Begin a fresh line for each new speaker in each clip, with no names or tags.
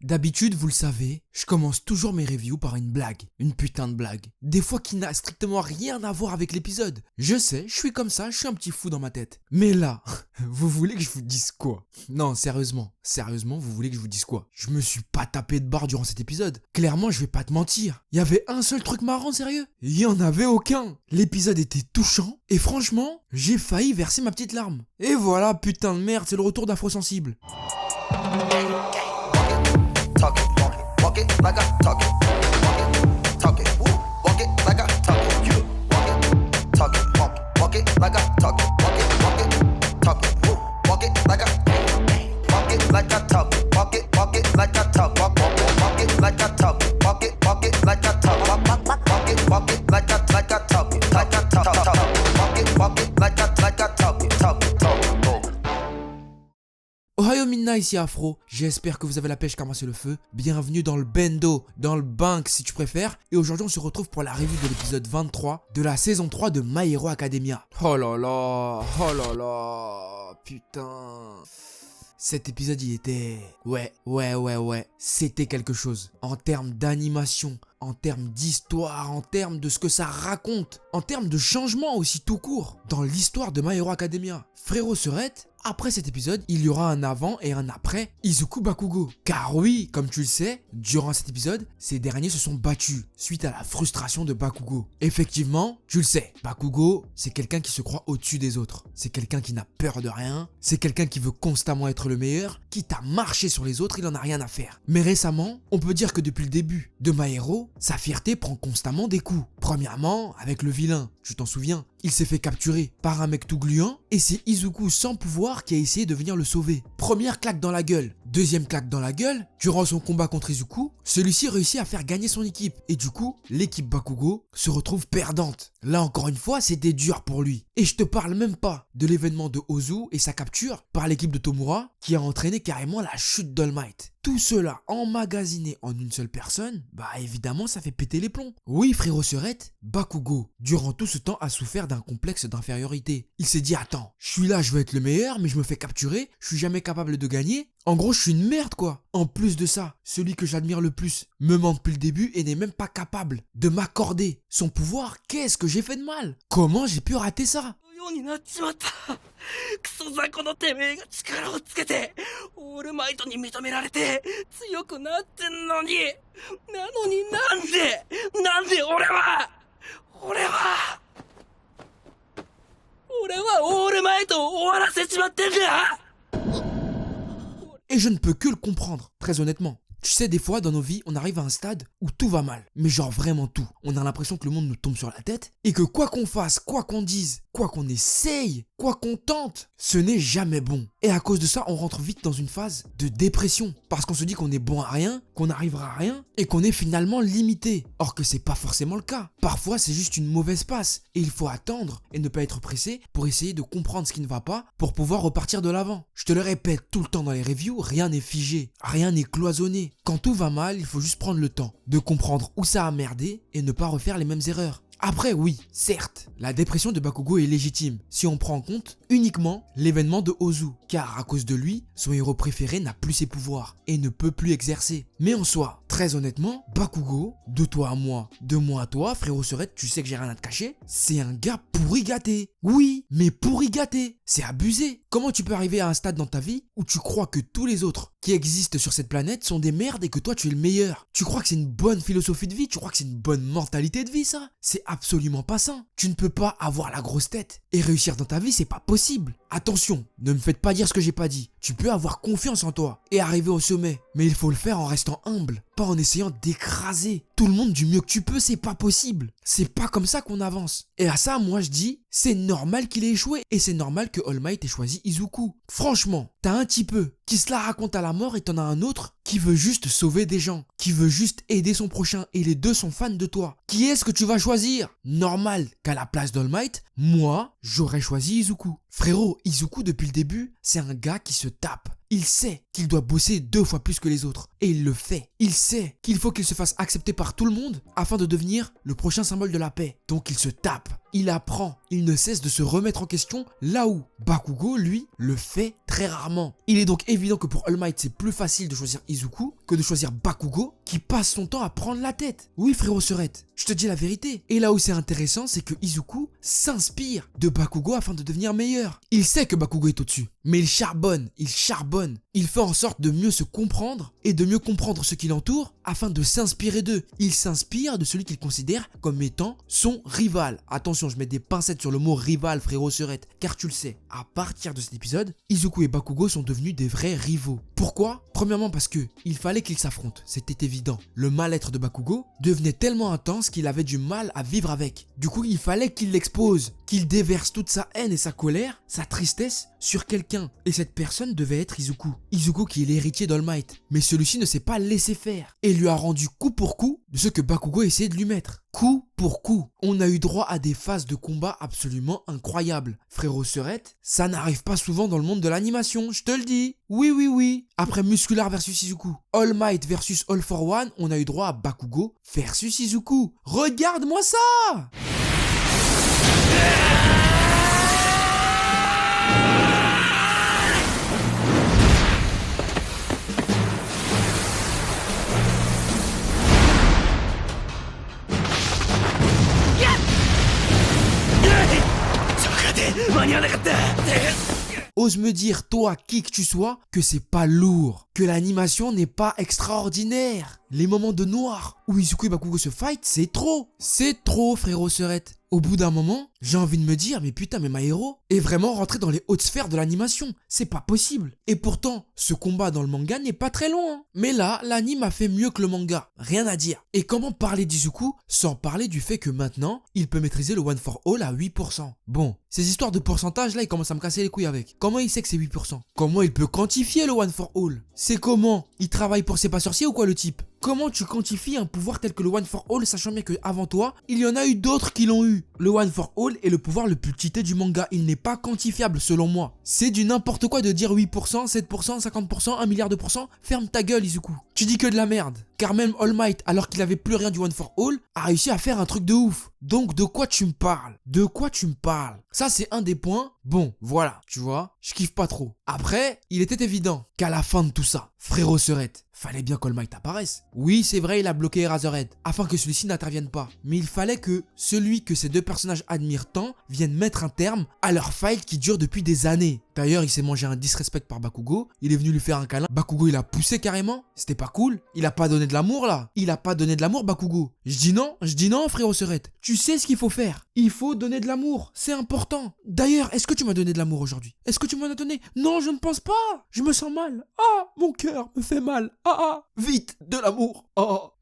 D'habitude, vous le savez, je commence toujours mes reviews par une blague, une putain de blague. Des fois qui n'a strictement rien à voir avec l'épisode. Je sais, je suis comme ça, je suis un petit fou dans ma tête. Mais là, vous voulez que je vous dise quoi? Non, sérieusement, vous voulez que je vous dise quoi? Je me suis pas tapé de barre durant cet épisode. Clairement, je vais pas te mentir. Il y avait un seul truc marrant, sérieux? Il y en avait aucun. L'épisode était touchant, et franchement, j'ai failli verser ma petite larme. Et voilà, putain de merde, c'est le retour d'Afro-Sensible.
Talk it, walk it like I talk it. Talk it, walk it like I talk it. You talk it, walk it like I talk it. Walk it, talk it, walk it like I walk it like I talk it. Walk it like I talk. Walk it like I talk it. Walk it like I talk. Walk it like I talk it. Like I talk. Walk it like I talk it. Talk it.
Ohio Minna, ici Afro, j'espère que vous avez la pêche car moi c'est le feu. Bienvenue dans le bendo, dans le bank si tu préfères. Et aujourd'hui on se retrouve pour la review de l'épisode 23 de la saison 3 de My Hero Academia. Oh là là, putain. Cet épisode il était... Ouais, c'était quelque chose. En termes d'animation, en termes d'histoire, en termes de ce que ça raconte, en termes de changement aussi tout court dans l'histoire de My Hero Academia. Frérot Serette, après cet épisode, il y aura un avant et un après Izuku Bakugo. Car oui, comme tu le sais, durant cet épisode, ces derniers se sont battus suite à la frustration de Bakugo. Effectivement, tu le sais, Bakugo, c'est quelqu'un qui se croit au-dessus des autres. C'est quelqu'un qui n'a peur de rien, c'est quelqu'un qui veut constamment être le meilleur, quitte à marcher sur les autres, il en a rien à faire. Mais récemment, on peut dire que depuis le début de My Hero, sa fierté prend constamment des coups. Premièrement, avec le vilain, tu t'en souviens, il s'est fait capturer par un mec tout gluant et c'est Izuku sans pouvoir qui a essayé de venir le sauver. Première claque dans la gueule, deuxième claque dans la gueule, durant son combat contre Izuku, celui-ci réussit à faire gagner son équipe et du coup, l'équipe Bakugo se retrouve perdante. Là encore une fois, c'était dur pour lui. Et je te parle même pas de l'événement de Ozu et sa capture par l'équipe de Tomura qui a entraîné carrément la chute d'All Might. Tout cela emmagasiné en une seule personne, bah évidemment ça fait péter les plombs. Oui frérot Serette, Bakugo, durant tout ce temps a souffert d'un complexe d'infériorité. Il s'est dit attends, je suis là, je veux être le meilleur mais je me fais capturer, je suis jamais capable de gagner. En gros je suis une merde quoi. En plus de ça, celui que j'admire le plus me ment depuis le début et n'est même pas capable de m'accorder son pouvoir. Qu'est-ce que j'ai fait de mal? Comment j'ai pu rater ça?
クソ雑魚のてめえが力をつけてオールマイトに認められて強くなってんのになんで俺はオールマイトを終わらせちまってんだ
Et je ne peux que le comprendre, très honnêtement. Tu sais, des fois, dans nos vies, on arrive à un stade où tout va mal. Mais genre vraiment tout. On a l'impression que le monde nous tombe sur la tête et que quoi qu'on fasse, quoi qu'on dise, quoi qu'on essaye, quoi qu'on tente, ce n'est jamais bon. Et à cause de ça, on rentre vite dans une phase de dépression. Parce qu'on se dit qu'on est bon à rien, qu'on n'arrivera à rien et qu'on est finalement limité. Or que c'est pas forcément le cas. Parfois, c'est juste une mauvaise passe. Et il faut attendre et ne pas être pressé pour essayer de comprendre ce qui ne va pas pour pouvoir repartir de l'avant. Je te le répète tout le temps dans les reviews, rien n'est figé, rien n'est cloisonné. Quand tout va mal, il faut juste prendre le temps de comprendre où ça a merdé et ne pas refaire les mêmes erreurs. Après oui, certes, la dépression de Bakugo est légitime si on prend en compte uniquement l'événement de Ozu, car à cause de lui, son héros préféré n'a plus ses pouvoirs et ne peut plus exercer. Mais en soi, très honnêtement, Bakugo, de toi à moi, de moi à toi, frérot Serette, tu sais que j'ai rien à te cacher, c'est un gars pourri gâté. Oui, mais pourri gâté, c'est abusé. Comment tu peux arriver à un stade dans ta vie où tu crois que tous les autres qui existent sur cette planète sont des merdes et que toi tu es le meilleur? Tu crois que c'est une bonne philosophie de vie? Tu crois que c'est une bonne mentalité de vie ça? C'est absolument pas sain. Tu ne peux pas avoir la grosse tête et réussir dans ta vie, c'est pas possible. Attention, ne me faites pas dire ce que j'ai pas dit. Tu peux avoir confiance en toi et arriver au sommet, mais il faut le faire en restant humble, pas en essayant d'écraser tout le monde du mieux que tu peux, c'est pas possible. C'est pas comme ça qu'on avance. Et à ça, moi je dis, c'est normal qu'il ait échoué et c'est normal que All Might ait choisi Izuku. Franchement, t'as un petit peu qui se la raconte à la mort et t'en as un autre qui veut juste sauver des gens, qui veut juste aider son prochain et les deux sont fans de toi. Qui est-ce que tu vas choisir? Normal qu'à la place d'All Might, moi, j'aurais choisi Izuku. Frérot, Izuku depuis le début, c'est un gars qui se tape. Il sait qu'il doit bosser 2 fois plus que les autres. Et il le fait. Il sait qu'il faut qu'il se fasse accepter par tout le monde afin de devenir le prochain symbole de la paix. Donc il se tape, il apprend, il ne cesse de se remettre en question là où Bakugo, lui, le fait très rarement. Il est donc évident que pour All Might, c'est plus facile de choisir Izuku que de choisir Bakugo qui passe son temps à prendre la tête. Oui frérot Serette, je te dis la vérité. Et là où c'est intéressant, c'est que Izuku s'inspire de Bakugo afin de devenir meilleur. Il sait que Bakugo est au-dessus, mais il charbonne. Il fait en sorte de mieux se comprendre et de mieux comprendre ce qui l'entoure afin de s'inspirer d'eux. Il s'inspire de celui qu'il considère comme étant son rival. Attention, je mets des pincettes sur le mot rival, frérot Serette, car tu le sais, à partir de cet épisode, Izuku et Bakugo sont devenus des vrais rivaux. Pourquoi ? Premièrement parce que il fallait qu'ils s'affrontent, c'était évident. Le mal-être de Bakugo devenait tellement intense qu'il avait du mal à vivre avec. Du coup, il fallait qu'il l'expose, qu'il déverse toute sa haine et sa colère, sa tristesse sur quelqu'un. Et cette personne devait être Izuku. Izuku qui est l'héritier d'All Might. Mais celui-ci ne s'est pas laissé faire et lui a rendu coup pour coup de ce que Bakugo essayait de lui mettre. Coup pour coup. On a eu droit à des phases de combat absolument incroyables. Frérot Serette, ça n'arrive pas souvent dans le monde de l'animation, je te le dis. Oui. Après Muscular versus Izuku, All Might versus All for One, on a eu droit à Bakugo versus Izuku. Regarde-moi ça! Ose me dire, toi, qui que tu sois, que c'est pas lourd, que l'animation n'est pas extraordinaire. Les moments de noir où Izuku et Bakugo se fight, c'est trop. C'est trop, frérot Serette. Au bout d'un moment, j'ai envie de me dire, mais putain, mais My Hero est vraiment rentré dans les hautes sphères de l'animation. C'est pas possible. Et pourtant, ce combat dans le manga n'est pas très long. Mais là, l'anime a fait mieux que le manga. Rien à dire. Et comment parler d'Izuku sans parler du fait que maintenant, il peut maîtriser le One for All à 8%. Bon, ces histoires de pourcentage là, il commence à me casser les couilles avec. Comment il sait que c'est 8%? Comment il peut quantifier le One for All? C'est comment? Il travaille pour ses pas sorciers ou quoi le type? Comment tu quantifies un pouvoir tel que le One for All, sachant bien qu'avant toi, il y en a eu d'autres qui l'ont eu? Le One for All est le pouvoir le plus cheaté du manga. Il n'est pas quantifiable selon moi. C'est du n'importe quoi de dire 8%, 7%, 50%, 1 milliard de pourcents. Ferme ta gueule, Izuku. Tu dis que de la merde. Car même All Might, alors qu'il avait plus rien du One for All, a réussi à faire un truc de ouf. Donc de quoi tu me parles? De quoi tu me parles? Ça c'est un des points. Bon, voilà, tu vois, je kiffe pas trop. Après, il était évident qu'à la fin de tout ça, frérot Serette, fallait bien qu'All Might apparaisse. Oui, c'est vrai, il a bloqué Eraserhead, afin que celui-ci n'intervienne pas. Mais il fallait que celui que ces deux personnages admirent tant vienne mettre un terme à leur fight qui dure depuis des années. D'ailleurs, il s'est mangé un disrespect par Bakugo, il est venu lui faire un câlin. Bakugo, il a poussé carrément, c'était pas cool. Il a pas donné de l'amour là. Il a pas donné de l'amour, Bakugo. Je dis non, frérot Serette. Tu sais ce qu'il faut faire. Il faut donner de l'amour, c'est important. D'ailleurs, est-ce que tu m'as donné de l'amour aujourd'hui? Est-ce que tu m'en as donné? Non, je ne pense pas. Je me sens mal. Ah, mon cœur me fait mal. Vite, de l'amour.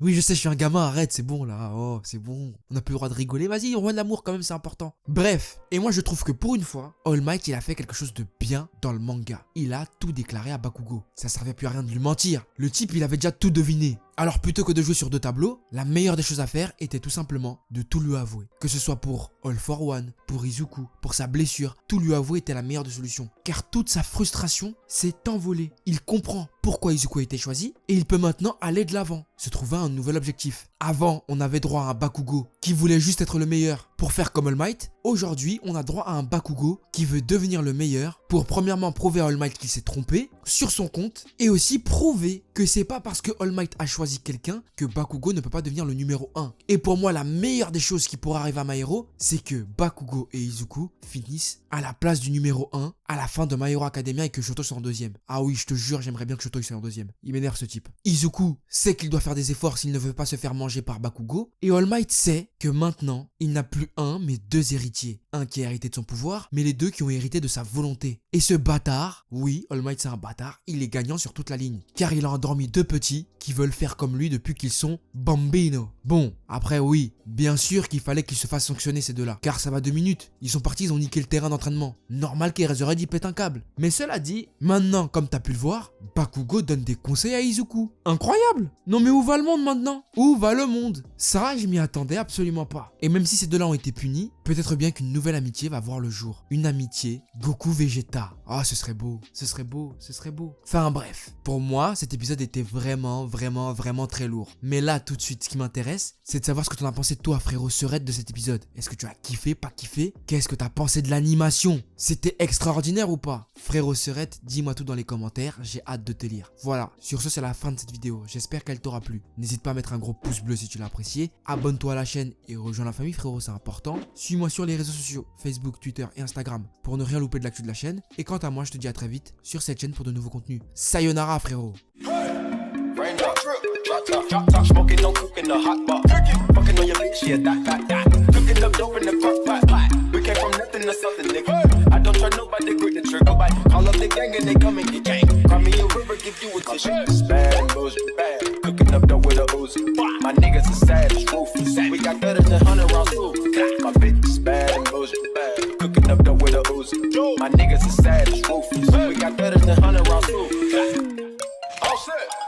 Oui, je sais, je suis un gamin, arrête, c'est bon là. Oh, c'est bon. On n'a plus le droit de rigoler. Vas-y, on voit de l'amour quand même, c'est important. Bref, et moi je trouve que pour une fois, All Might, il a fait quelque chose de bien dans le manga. Il a tout déclaré à Bakugo. Ça servait plus à rien de lui mentir. Le type, il avait déjà tout deviné. Alors plutôt que de jouer sur deux tableaux, la meilleure des choses à faire était tout simplement de tout lui avouer. Que ce soit pour All for One, pour Izuku, pour sa blessure, tout lui avouer était la meilleure des solutions. Car toute sa frustration s'est envolée. Il comprend pourquoi Izuku a été choisi et il peut maintenant aller de l'avant, se trouver un nouvel objectif. Avant, on avait droit à un Bakugo qui voulait juste être le meilleur pour faire comme All Might. Aujourd'hui, on a droit à un Bakugo qui veut devenir le meilleur pour premièrement prouver à All Might qu'il s'est trompé sur son compte et aussi prouver que c'est pas parce que All Might a choisi quelqu'un que Bakugo ne peut pas devenir le numéro 1. Et pour moi, la meilleure des choses qui pourrait arriver à My Hero, c'est que Bakugo et Izuku finissent à la place du numéro 1 à la fin de My Hero Academia et que Shoto soit en deuxième. Ah oui, je te jure, j'aimerais bien que Shoto soit en deuxième. Il m'énerve ce type. Izuku sait qu'il doit faire des efforts s'il ne veut pas se faire manger par Bakugo. Et All Might sait que maintenant, il n'a plus un, mais deux héritiers. Un qui a hérité de son pouvoir, mais les deux qui ont hérité de sa volonté. Et ce bâtard, oui, All Might c'est un bâtard, il est gagnant sur toute la ligne. Car il a endormi deux petits qui veulent faire comme lui depuis qu'ils sont bambino. Bon, après oui, bien sûr qu'il fallait qu'ils se fassent sanctionner ces deux-là. Car ça va 2 minutes, ils sont partis, ils ont niqué le terrain d'entraînement. Normal qu'Eraserhead y pète un câble. Mais cela dit, maintenant, comme t'as pu le voir, Bakugo donne des conseils à Izuku. Incroyable! Non mais où va le monde maintenant? Où va le monde? Ça, je m'y attendais absolument pas. Et même si ces deux-là ont été punis, peut-être bien qu'une nouvelle nouvelle amitié va voir le jour. Une amitié Goku Vegeta. Ah, ce serait beau, ce serait beau, ce serait beau. Enfin bref, pour moi, cet épisode était vraiment très lourd. Mais là, tout de suite, ce qui m'intéresse, c'est de savoir ce que t'en as pensé toi, frérot Serette, de cet épisode. Est-ce que tu as kiffé, pas kiffé? Qu'est-ce que t'as pensé de l'animation? C'était extraordinaire ou pas? Frérot Serette, dis-moi tout dans les commentaires, j'ai hâte de te lire. Voilà, sur ce, c'est la fin de cette vidéo. J'espère qu'elle t'aura plu. N'hésite pas à mettre un gros pouce bleu si tu l'as apprécié. Abonne-toi à la chaîne et rejoins la famille, frérot, c'est important. Suis-moi sur les réseaux sociaux, Facebook, Twitter et Instagram pour ne rien louper de l'actu de la chaîne. Et quant à moi, je te dis à très vite sur cette chaîne pour de nouveaux contenus. Sayonara, frérot.
Smoking, no cooking, the hot pot. Fucking on your bitch, yeah, that. Cooking up dope in the crock pot. We came from nothing to something, nigga. I don't trust nobody, grip the trigger. Call up the gang and they come and get gang. Cry me a river, give you a tissue.